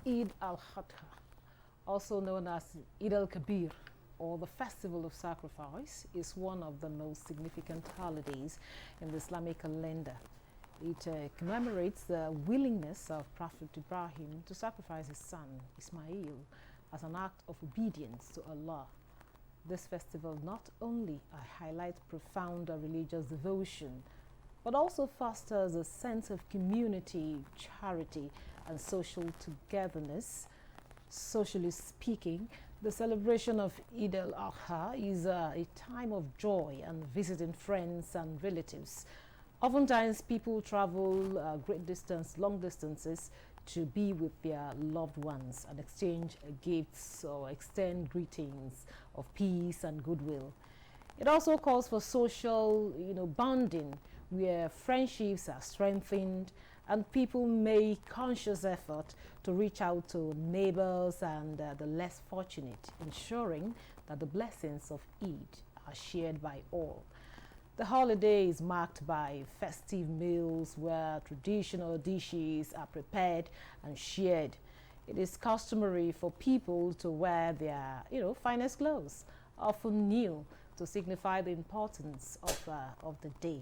Eid al-Adha, also known as Eid-el-Kabir, or the Festival of Sacrifice, is one of the most significant holidays in the Islamic calendar. It commemorates the willingness of Prophet Ibrahim to sacrifice his son, Ismail, as an act of obedience to Allah. This festival not only highlights profound religious devotion, but also fosters a sense of community, charity, and social togetherness. Socially speaking, the celebration of Eid al-Adha is a time of joy and visiting friends and relatives. Oftentimes, people travel great distance, long distances, to be with their loved ones and exchange gifts or extend greetings of peace and goodwill. It also calls for social, bonding, where friendships are strengthened and people make conscious effort to reach out to neighbors and the less fortunate, ensuring that the blessings of Eid are shared by all. The holiday is marked by festive meals where traditional dishes are prepared and shared. It is customary for people to wear their, finest clothes, often new, to signify the importance of the day.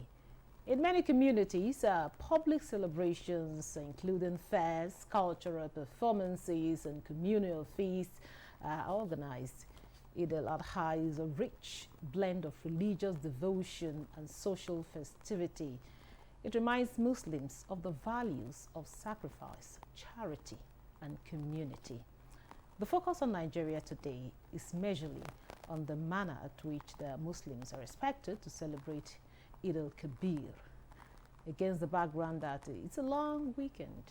In many communities, public celebrations, including fairs, cultural performances, and communal feasts, are organized. Eid al-Adha is a rich blend of religious devotion and social festivity. It reminds Muslims of the values of sacrifice, charity, and community. The focus on Nigeria today is majorly on the manner at which the Muslims are expected to celebrate Eid al-Kabir, against the background that it's a long weekend.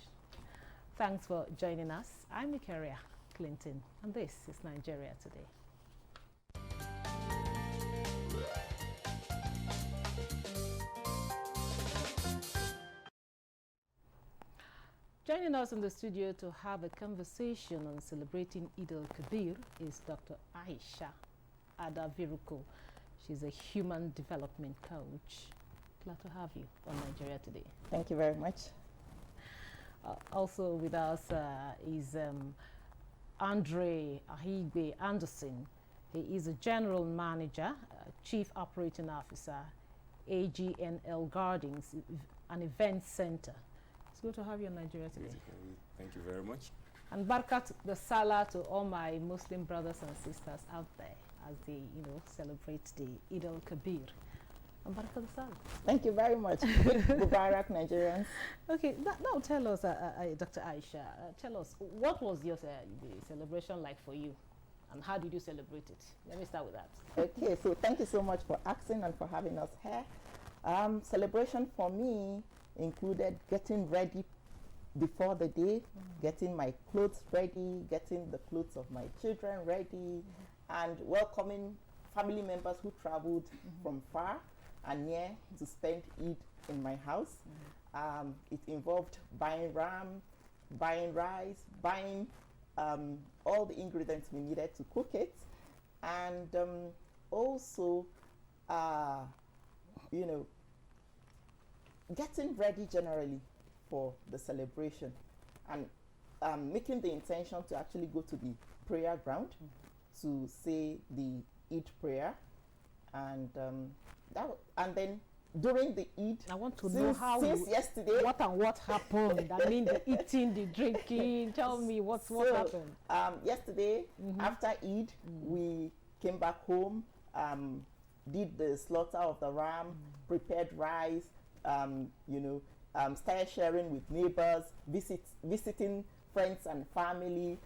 Thanks for joining us. I'm Nikaria Clinton, and this is Nigeria Today. Joining us in the studio to have a conversation on celebrating Eid al-Kabir is Dr. Aisha Adaviruko. She's a human development coach. Glad to have you on Nigeria Today. Thank you very much. Also with us is Andre Ahigbe Anderson. He is a general manager, chief operating officer, AGNL Gardens, an event center. It's good to have you on Nigeria Today. Thank you very much. And Barkat the Salah to all my Muslim brothers and sisters out there as they, celebrate the Eid al-Kabir. And Barkat the Salah. Thank you very much. Mubarak, Nigerians. Okay, now tell us, Dr. Aisha, tell us, what was your the celebration like for you? And how did you celebrate it? Let me start with that. Okay, so thank you so much for asking and for having us here. Celebration for me included getting ready before the day, getting my clothes ready, getting the clothes of my children ready, and welcoming family members who traveled from far and near to spend Eid in my house. It involved buying ram, buying rice, buying all the ingredients we needed to cook it, and also, getting ready generally for the celebration, and making the intention to actually go to the prayer ground to say the Eid prayer, and and then during the Eid, I want to know how since yesterday, what happened. I mean, the eating, the drinking. Tell me what happened. Yesterday, after Eid, we came back home, did the slaughter of the ram, prepared rice, started sharing with neighbors, visiting friends and family.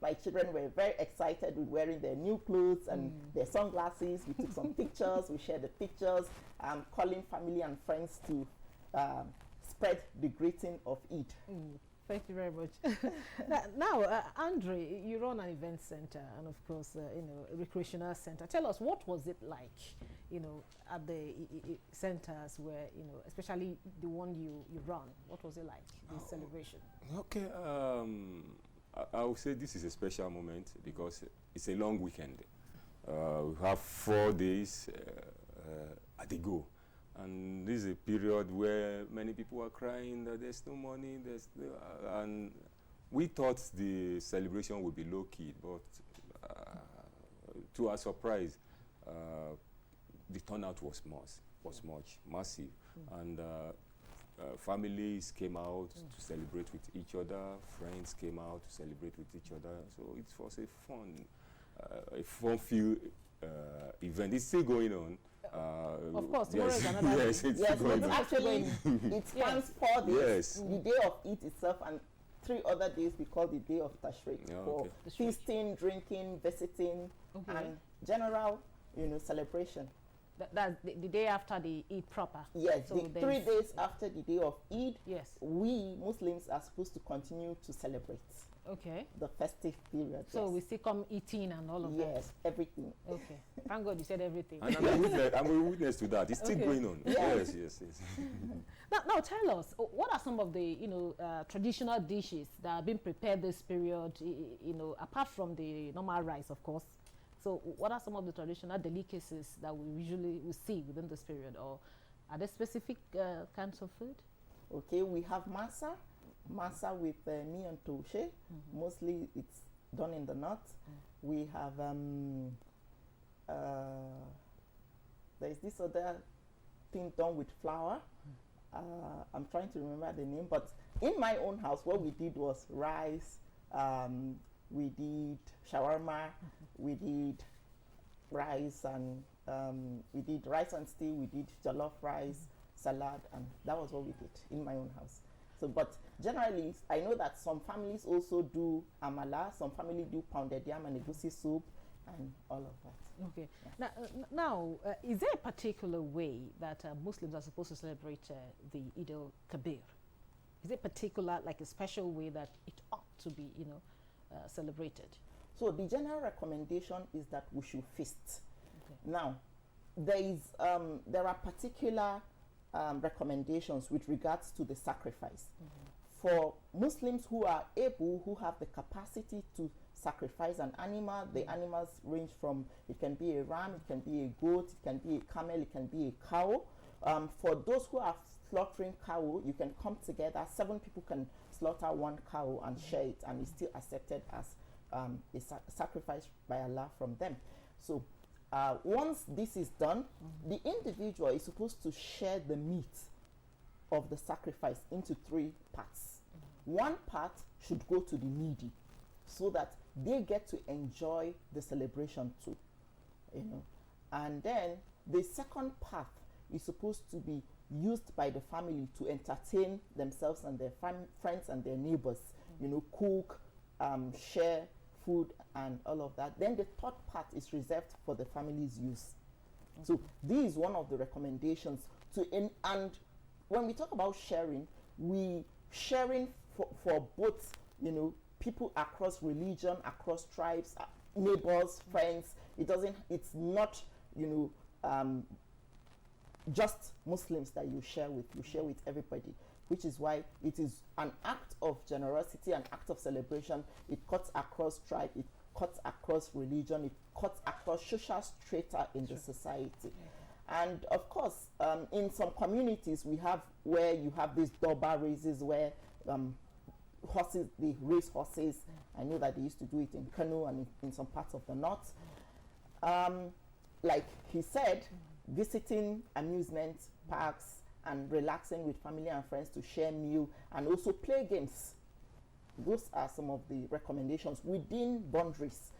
My children were very excited with wearing their new clothes and their sunglasses. We took some pictures, we shared the pictures, calling family and friends to spread the greeting of Eid. Thank you very much. now, Andre, you run an event center and, of course, a recreational center. Tell us, what was it like, at the centers where, especially the one you run? What was it like, this celebration? Okay, I would say this is a special moment because it's a long weekend. We have 4 days at a go. And this is a period where many people are crying that there's no money, and we thought the celebration would be low-key, but to our surprise, the turnout was much massive, and families came out to celebrate with each other, friends came out to celebrate with each other. So it was a fun-filled event. It's still going on. Of course, tomorrow is another day. Yes, it's Yes, still going but on. actually, it spans 4 days. Yes. The day of Eid itself and 3 other days we call the day of Tashriq Yeah, for okay. feasting, drinking, visiting, Okay. and general, celebration. That's the day after the Eid proper. Yes, So the 3 there's- days after the day of Eid, Yes. we Muslims are supposed to continue to celebrate Okay. the festive period. So yes. we still come eating and all of Yes, everything. that. Okay. Thank God you said everything. And I'm a witness to that. It's still Okay. going on. Yeah. Yes. Now tell us, what are some of the traditional dishes that are being prepared this period? Apart from the normal rice, of course. So what are some of the traditional delicacies that we usually see within this period, or are there specific kinds of food? Okay, we have masa with me and toshe. Mostly it's done in the north. We have there's this other thing done with flour. I'm trying to remember the name, but in my own house, what we did was rice. We did shawarma. We did rice and we did rice and stew. We did jollof rice, salad, and that was what we did in my own house. So, but generally, I know that some families also do amala. Some families do pounded yam and egusi soup, and all of that. Okay. Now, is there a particular way that Muslims are supposed to celebrate the Eid-El Kabir? Is it particular, like a special way that it ought to be, celebrated? So the general recommendation is that we should feast. Okay. Now, there are particular recommendations with regards to the sacrifice. For Muslims who are able, who have the capacity to sacrifice an animal, the animals range from, it can be a ram, it can be a goat, it can be a camel, it can be a cow. For those who are slaughtering cow, you can come together, 7 people can slaughter 1 cow and share it, and it's still accepted as a sacrifice by Allah from them. So once this is done, the individual is supposed to share the meat of the sacrifice into 3 parts. 1 part should go to the needy, so that they get to enjoy the celebration too, And then the second part is supposed to be used by the family to entertain themselves and their friends and their neighbors, cook, share food and all of that. Then the 3rd part is reserved for the family's use. So this is one of the recommendations and when we talk about sharing, we sharing for both, people across religion, across tribes, neighbors, friends. It's not, just Muslims that you share with everybody, which is why it is an act of generosity, an act of celebration. It cuts across tribe, it cuts across religion, it cuts across social strata in the society. And of course, in some communities, we have where you have these Durbar races where horses, they race horses. I know that they used to do it in Kano and in some parts of the north. Like he said, visiting amusement parks and relaxing with family and friends to share meal and also play games. Those are some of the recommendations within boundaries.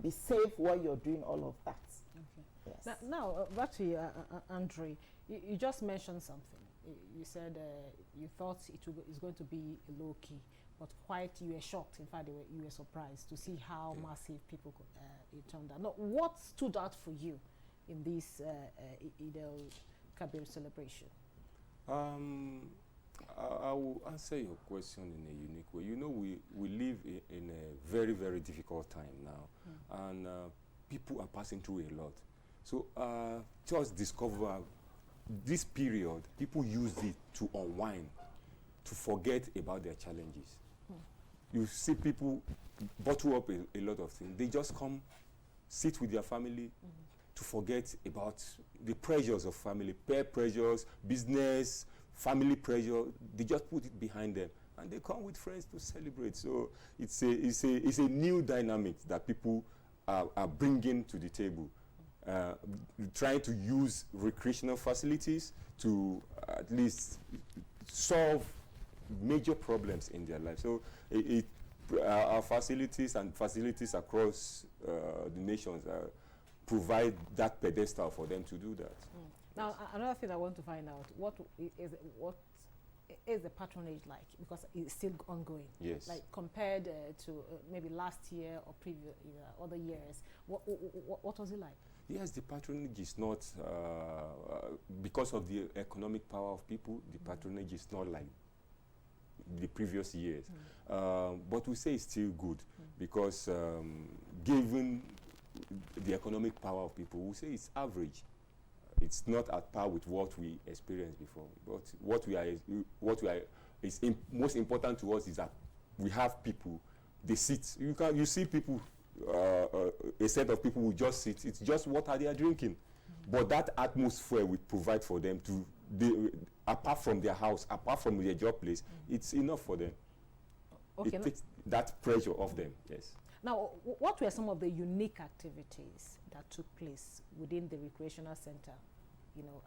Be safe while you're doing all of that. Okay. Yes. Now back to you, Andre. You just mentioned something. You said you thought it's going to be low key, but you were shocked. In fact, you were surprised to see how massive people it turned out. Now, what stood out for you in this Eid-El Kabir celebration? I will answer your question in a unique way. We live in a very, very difficult time now, and people are passing through a lot. So just discover this period, people use it to unwind, to forget about their challenges. You see people bottle up a lot of things. They just come, sit with their family to forget about the pressures of family, peer pressures, business, family pressure. They just put it behind them and they come with friends to celebrate. So it's a new dynamic that people are bringing to the table, trying to use recreational facilities to at least solve major problems in their life. So our facilities and facilities across the nations provide that pedestal for them to do that. Now, another thing I want to find out, what is the patronage like? Because it's still ongoing. Yes. Like compared to maybe last year or previous other years, what was it like? Yes, the patronage is not, because of the economic power of people, the patronage is not like the previous years. But we say it's still good because given the economic power of people, we say it's average. It's not at par with what we experienced before. But what is most important to us is that we have people. They sit. You see people. A set of people will just sit. It's just water they are drinking. But that atmosphere we provide for them apart from their house, apart from their job place, it's enough for them. Okay, it takes that pressure off them. Yes. Now, what were some of the unique activities that took place within the recreational center?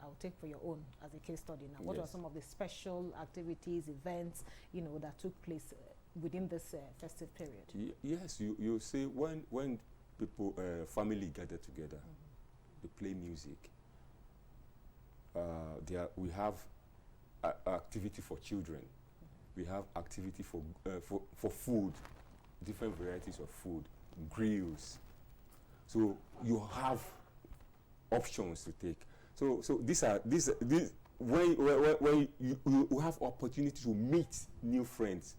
I'll take for your own as a case study now. What Yes. are some of the special activities, events, that took place within this festive period? Yes, you see when people, family gather together, they play music. We have activity for children. We have activity for food, different varieties of food, grills. So you have options to take. So these when you have opportunity to meet new friends.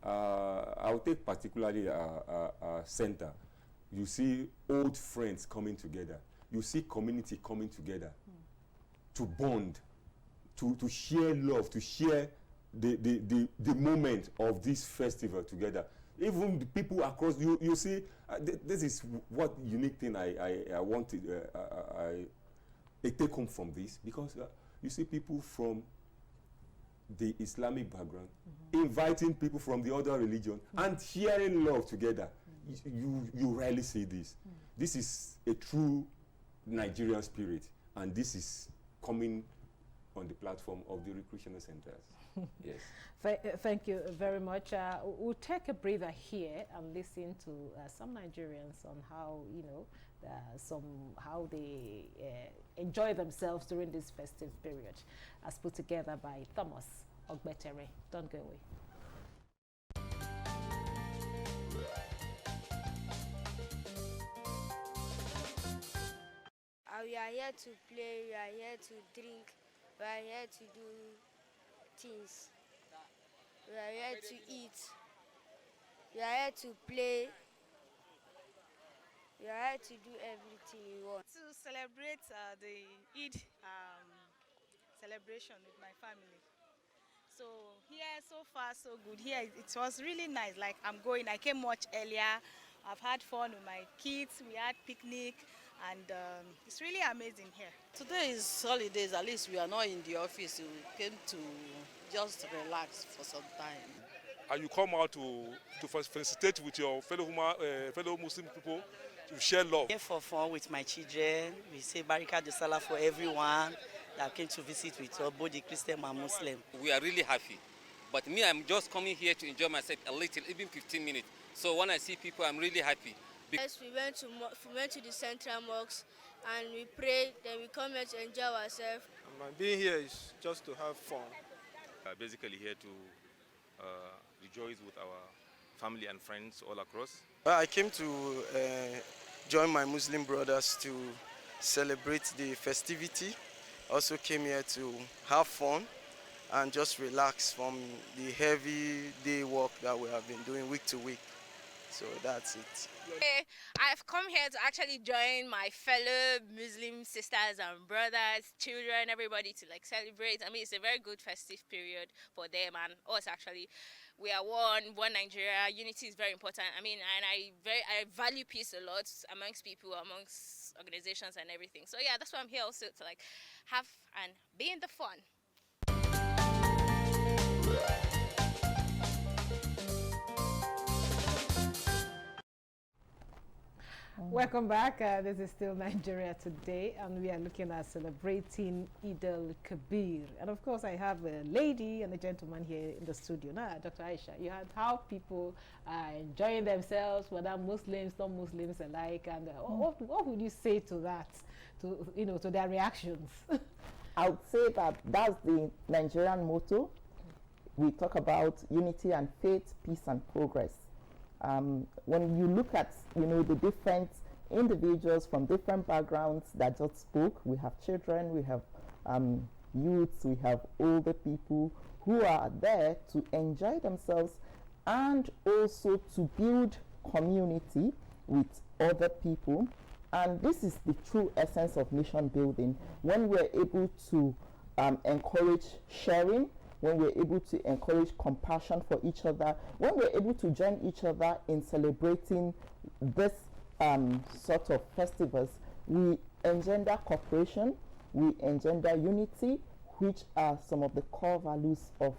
I'll take particularly a center. You see old friends coming together. You see community coming together to bond, to share love, to share the moment of this festival together. Even the people across, you see, this is what unique thing I wanted, I take home from this, because you see people from the Islamic background inviting people from the other religion and sharing love together. You rarely see this. This is a true Nigerian spirit, and this is coming on the platform of the recreational centers. Yes. Thank you very much. We'll take a breather here and listen to some Nigerians on how how they enjoy themselves during this festive period, as put together by Thomas Ogbetere. Don't go away. We are here to play, we are here to drink, we are here to do things. We are here to eat, we are here to play, we are here to do everything we want. To celebrate the Eid celebration with my family. So here, so far, so good. Here, it was really nice. Like I came much earlier. I've had fun with my kids. We had picnic, and it's really amazing here. Today is holidays. At least we are not in the office. We came to just relax for some time. And you come out to felicitate with your fellow Muslim people, to share love. Here for fun with my children. We say Barika de Salah for everyone that came to visit with us, both the Christian and Muslim. We are really happy. But me, I'm just coming here to enjoy myself a little, even 15 minutes. So when I see people, I'm really happy. Yes, we went to the central mosque and we prayed, then we come here to enjoy ourselves. Being here is just to have fun. Basically here to rejoice with our family and friends all across. I came to join my Muslim brothers to celebrate the festivity. Also came here to have fun and just relax from the heavy day work that we have been doing week to week. So that's it. I've come here to actually join my fellow Muslim sisters and brothers, children, everybody to celebrate. I mean, it's a very good festive period for them and us actually. We are one Nigeria. Unity is very important. I mean, and I value peace a lot amongst people, amongst organizations and everything. So yeah, that's why I'm here also to have and be in the fun. Welcome back. This is still Nigeria Today, and we are looking at celebrating Eid-El Kabir. And of course, I have a lady and a gentleman here in the studio. Now, Dr. Aisha, you had how people are enjoying themselves, whether Muslims, non-Muslims alike, and what would you say to that, to their reactions? I would say that that's the Nigerian motto. We talk about unity and faith, peace and progress. When you look at, the different individuals from different backgrounds that just spoke, we have children, we have youths, we have older people who are there to enjoy themselves and also to build community with other people. And this is the true essence of nation building, when we're able to encourage sharing, when we're able to encourage compassion for each other, when we're able to join each other in celebrating this sort of festivals, we engender cooperation, we engender unity, which are some of the core values of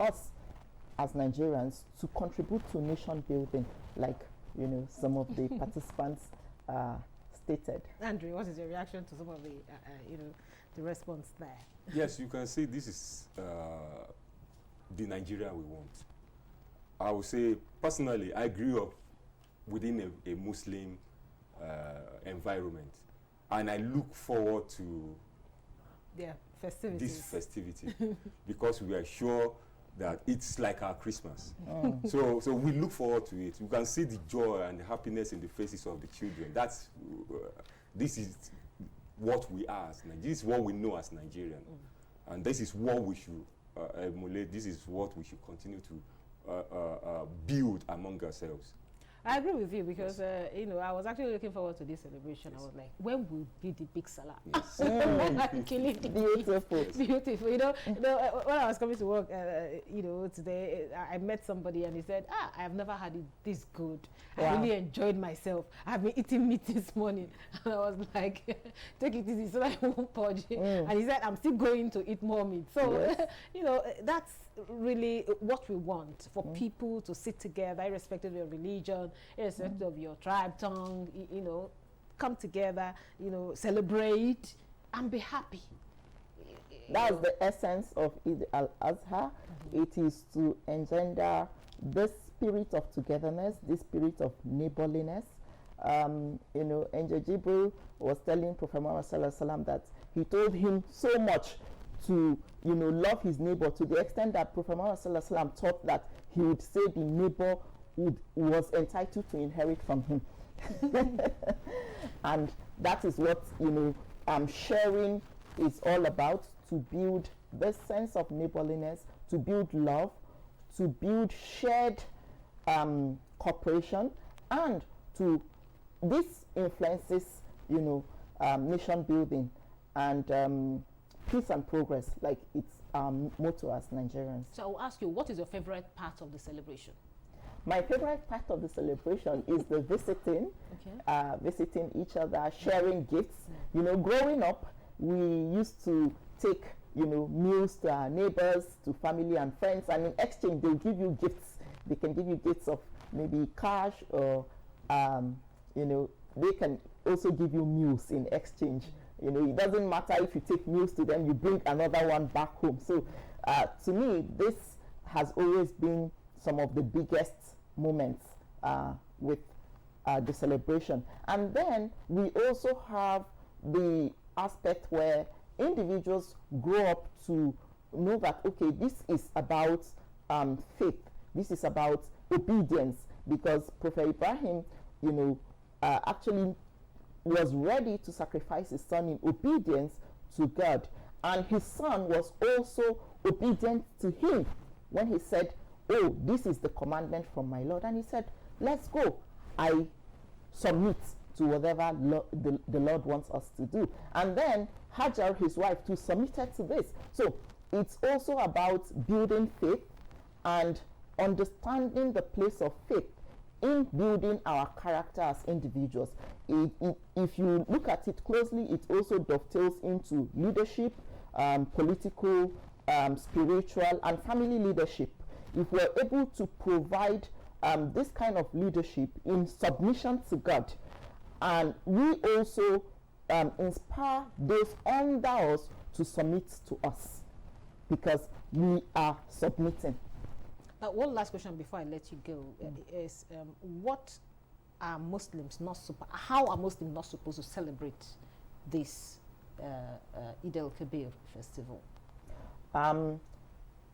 us as Nigerians to contribute to nation building, like, some of the participants stated. Andrew, what is your reaction to some of the, the response there? Yes, you can say this is the Nigeria we want. I would say, personally, I grew up within a Muslim environment, and I look forward to festivities. this festivity because we are sure that it's like our Christmas. So we look forward to it. You can see the joy and the happiness in the faces of the children. That's this is what we are as Nigerians. This is what we know as Nigerian, and this is what we should emulate. This is what we should continue to build among ourselves. I agree with you because I was actually looking forward to this celebration. Yes. I was like, when will be the big salah? Yes. Beautiful. Beautiful. When I was coming to work, today I met somebody and he said, I have never had it this good. Wow. I really enjoyed myself. I've been eating meat this morning, and I was like, take it easy so that I won't purge. And he said, I'm still going to eat more meat. So that's really what we want, for people to sit together, irrespective of your religion, irrespective of your tribe, tongue, come together, celebrate and be happy. That's the essence of Eid-el-Adha. It is to engender this spirit of togetherness, this spirit of neighborliness. Angel Jibril was telling Prophet Muhammad Sallallahu Alaihi Wasallam that he told him so much to love his neighbor, to the extent that Prophet Muhammad Sallallahu Alaihi Wasallam thought that he would say the neighbor was entitled to inherit from him. And that is what sharing is all about, to build this sense of neighborliness, to build love, to build shared cooperation, and this influences nation building and peace and progress, like its motto as Nigerians. So I'll ask you, what is your favorite part of the celebration? My favorite part of the celebration is the visiting, visiting each other, sharing gifts. Growing up, we used to take meals to our neighbors, to family and friends, and in exchange they'll give you gifts. They can give you gifts of maybe cash, or they can also give you meals in exchange. It doesn't matter if you take meals to them, you bring another one back home. So to me, this has always been some of the biggest moments with the celebration. And then we also have the aspect where individuals grow up to know that, okay, this is about faith, this is about obedience, because Prophet Ibrahim, actually was ready to sacrifice his son in obedience to God, and his son was also obedient to him when he said, oh, this is the commandment from my Lord, and he said, let's go. I submit to whatever the Lord wants us to do. And then Hajar, his wife, too, submitted to this. So it's also about building faith and understanding the place of faith in building our character as individuals. If you look at it closely, it also dovetails into leadership, political, spiritual, and family leadership. If we're able to provide this kind of leadership in submission to God, And we also inspire those under us to submit to us, because we are submitting. Now, one last question before I let you go is, what are Muslims not how are Muslims not supposed to celebrate this Eid-El Kabir festival?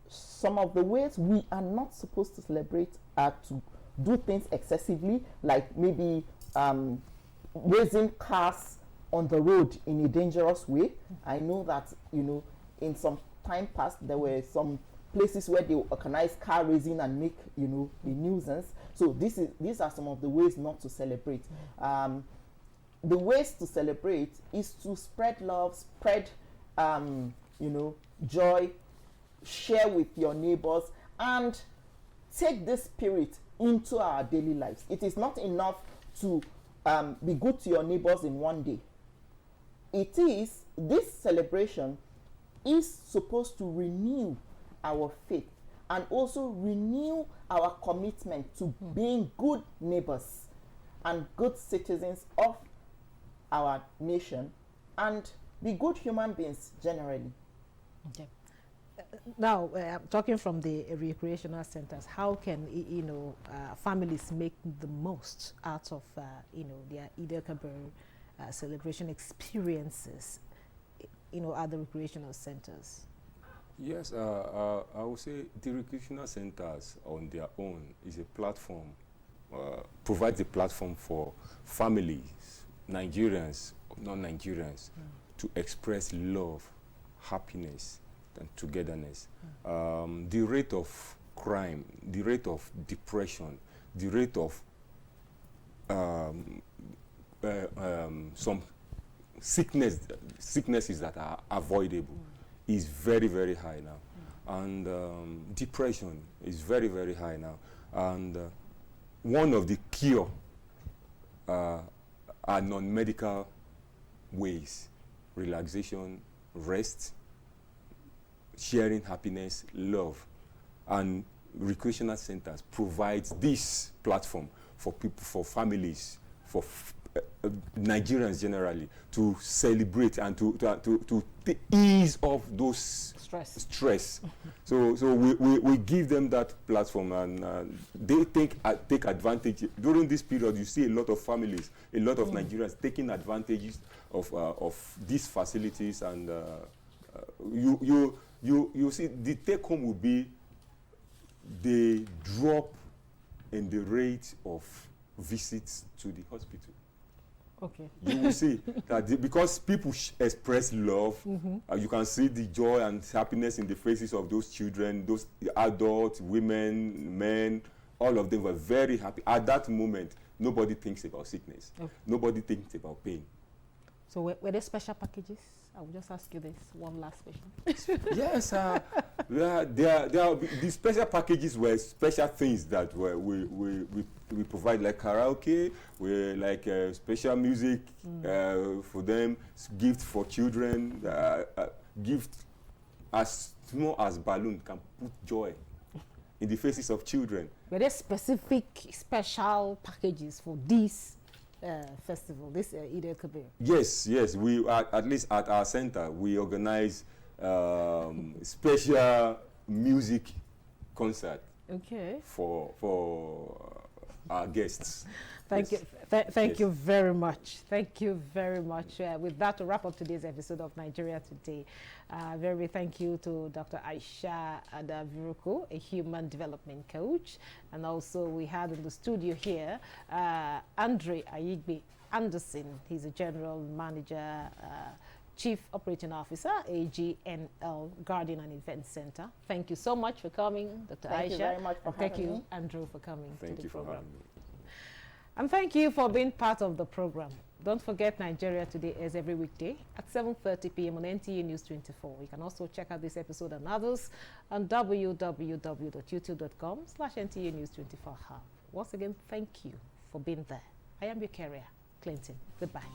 Some of the ways we are not supposed to celebrate are to do things excessively, like maybe raising cars on the road in a dangerous way. I know that, you know, in some time past there were some places where they organize car racing and make, you know, a nuisance. So these are some of the ways not to celebrate. The ways to celebrate is to spread love, spread you know, joy, share with your neighbors, and take this spirit into our daily lives. It is not enough to be good to your neighbors in one day. This celebration is supposed to renew our faith and also renew our commitment to being good neighbors and good citizens of our nation, and be good human beings generally. Okay. Now, talking from the recreational centers, how can you know, families make the most out of you know, their Eid-El Kabir celebration experiences, you know, at the recreational centers? Yes, I would say the recreational centers on their own is a platform, provides a platform for families, Nigerians, non-Nigerians, to express love, happiness, and togetherness. The rate of crime, the rate of depression, the rate of some sicknesses that are avoidable is very, very high now. And depression is very, very high now. And one of the cure are non-medical ways: relaxation, rest, sharing happiness, love. And recreational centers provides this platform for people, for families, for Nigerians generally, to celebrate and to ease off those stress. So we give them that platform, and they take advantage. During this period, you see a lot of families, a lot of Nigerians taking advantages of these facilities, and you see the take home will be the drop in the rate of visits to the hospital. Okay. You will see that because people express love, you can see the joy and happiness in the faces of those children, those adults, women, men. All of them were very happy. At that moment, nobody thinks about sickness. Okay. Nobody thinks about pain. So were there special packages? I will just ask you this one last question. Yes, the special packages were special things that we provide, like karaoke, like special music for them, gift for children, gift as small as balloon can put joy in the faces of children. Were there specific special packages for this festival, this Eid-El Kabir? Yes, we at least at our center we organize special music concert. Okay. For our guests. Thank you. Thank you very much. Thank you very much. With that, to wrap up today's episode of Nigeria Today, very thank you to Dr. Aisha Adaviruko, a human development coach. And also we had in the studio here, Andre Ayigbe Anderson. He's a general manager, Chief Operating Officer, AGNL Garden and Event Center. Thank you so much for coming, Dr. Aisha. Thank you very much for having me. Thank you, Andrew, for coming to the program. Thank you for having me. And thank you for being part of the program. Don't forget, Nigeria Today is every weekday at 7:30 p.m. on NTA News 24. You can also check out this episode and others on www.youtube.com/NTA News 24 Hub. Once again, thank you for being there. I am your carrier, Clinton. Goodbye.